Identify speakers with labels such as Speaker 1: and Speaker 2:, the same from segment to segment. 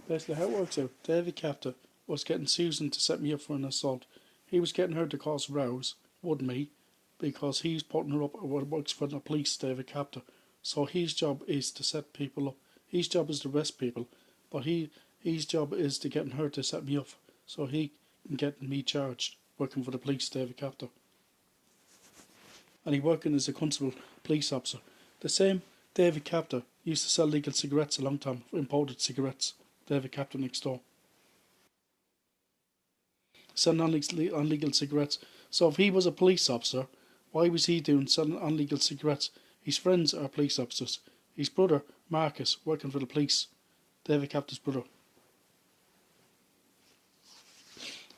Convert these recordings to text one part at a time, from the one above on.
Speaker 1: Basically, how it works out, David Captor was getting Susan to set me up for an assault. He was getting her to cause rows, wouldn't me, because he's putting her up at what works for the police, David Captor. So his job is to set people up. His job is to arrest people, but his job is to getting her to set me up, so he can get me charged, working for the police, David Captor. And he working as a constable police officer. The same David Captor used to sell legal cigarettes a long time, imported cigarettes. David Captor next door. Selling illegal cigarettes. So if he was a police officer, why was he doing selling illegal cigarettes? His friends are police officers. His brother, Marcus, working for the police. David Captor's brother.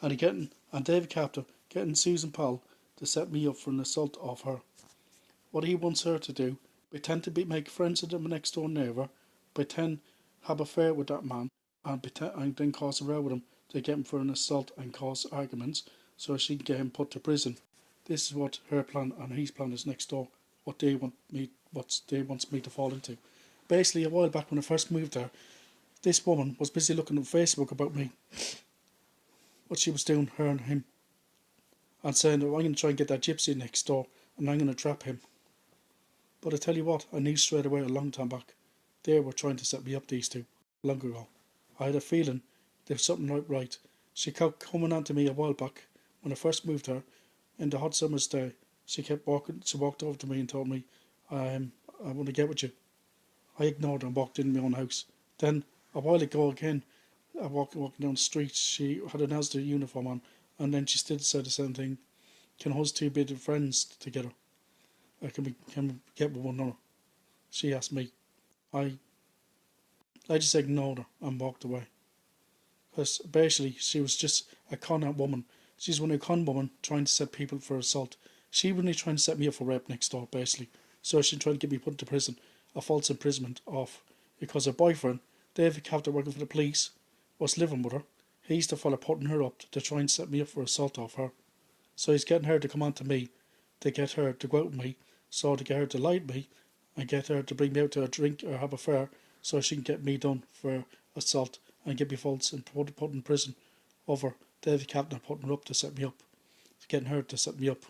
Speaker 1: And David Captor getting Susan Powell to set me up for an assault of her. What he wants her to do, pretend to make friends with my next door neighbour, pretend have an affair with that man, and then cause a row with him to get him for an assault and cause arguments so she can get him put to prison. This is what her plan and his plan is next door. What they wants me to fall into. Basically, a while back when I first moved there, this woman was busy looking on Facebook about me. What she was doing, her and him, and saying, I'm going to try and get that gypsy next door and I'm going to trap him. But I tell you what, I knew straight away a long time back, they were trying to set me up, these two, long ago. I had a feeling there was something not right. She kept coming on to me a while back, when I first moved her, in the hot summer's day. She walked over to me and told me, I want to get with you. I ignored her and walked in my own house. Then, a while ago again, I walking down the street, she had an Asda uniform on, and then she still said the same thing. Can us two be friends together? Can we get with one another? She asked me. I just ignored her and walked away. Because basically she was just a con woman. She's one of a con woman trying to set people for assault. She was only trying to set me up for rape next door, basically. So she tried to get me put into prison, a false imprisonment off. Because her boyfriend, David Captor, working for the police, was living with her. He's the fella putting her up to try and set me up for assault off her. So he's getting her to come on to me, to get her to go out with me, so to get her to lie to me, and get her to bring me out to a drink or have a fair, so she can get me done for assault and get me false and put in prison over David Captor putting her up to set me up, getting her to set me up.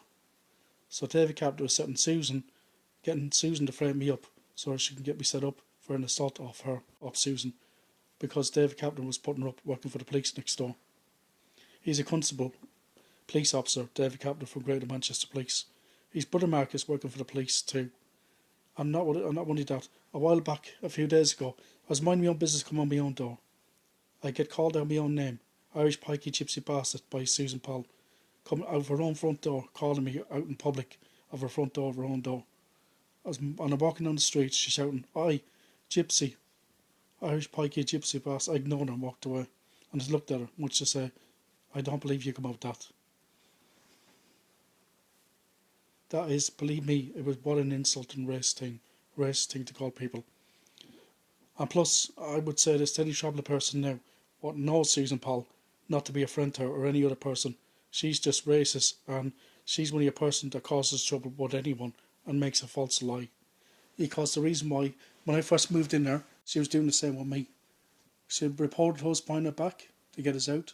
Speaker 1: So David Captor was getting Susan to frame me up so she can get me set up for an assault off Susan, because David Captor was putting her up working for the police next door. He's a constable, police officer, David Captor from Greater Manchester Police. His brother Marcus working for the police too. I'm not only that. A while back, a few days ago, I was minding my own business, come on my own door. I get called out my own name, Irish Pikey Gypsy Bastard, by Susan Powell, coming out of her own front door, calling me out in public of her front door, of her own door. And I'm walking down the street, she's shouting, "Oi, Gypsy, Irish Pikey Gypsy Bastard." I ignored her and walked away, and just looked at her, much to say, I don't believe you come out with that. That is, believe me, it was what an insult and racist thing to call people. And plus, I would say this to any travelling person now, what knows Susan Powell, not to be a friend to her or any other person. She's just racist, and she's only a person that causes trouble with anyone and makes a false lie. Because the reason why, when I first moved in there, she was doing the same with me. She reported us behind her back to get us out.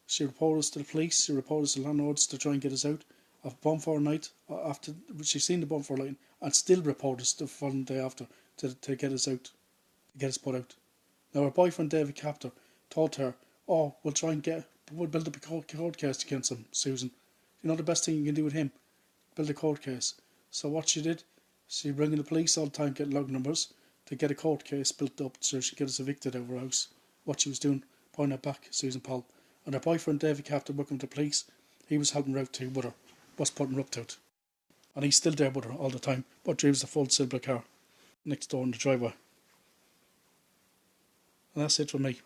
Speaker 1: She reported us to the police, she reported us to landlords to try and get us out of bonfire night, after she's seen the bonfire lighting, and still reported us the following day after to get us out, to get us put out. Now her boyfriend David Captor told her, we'll build up a court case against him, Susan. You know the best thing you can do with him? Build a court case. So what she did, she rang the police all the time, get log numbers, to get a court case built up so she could get us evicted out of her house. What she was doing, pointing her back, Susan Powell. And her boyfriend David Captor, working with the police, he was helping her out too with her, was putting her up to it. And he's still there with her all the time, but drives a full silver car next door in the driveway. And that's it for me.